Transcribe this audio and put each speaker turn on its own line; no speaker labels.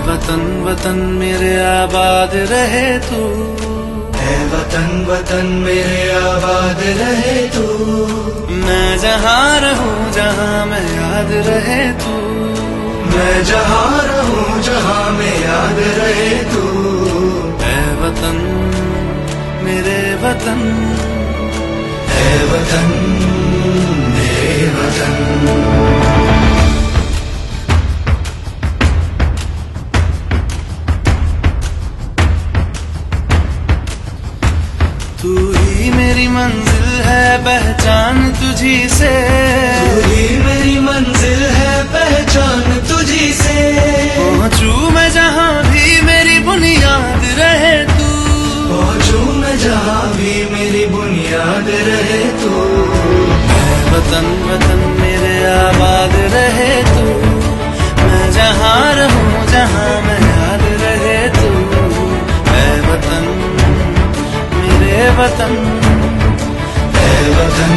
वतन वतन मेरे आबाद रहे तू,
है वतन वतन मेरे आबाद रहे तू।
मैं जहाँ रहूं जहाँ मैं याद रहे तू,
मैं जहाँ रहूं जहाँ में याद रहे तू।
है वतन मेरे वतन,
है वतन मेरे वतन।
तू ही मेरी मंजिल है पहचान तुझी से,
तू ही मेरी मंजिल है पहचान तुझी से।
पहुँचूं मैं जहाँ भी मेरी बुनियाद रहे तू,
पहुँचूं मैं जहाँ भी मेरी बुनियाद रहे तू।
है वतन वतन मेरे आबाद रहे तू, मैं जहाँ रहूं जहाँ मैं याद रहे तू। है वतन मेरे वतन,
है वतन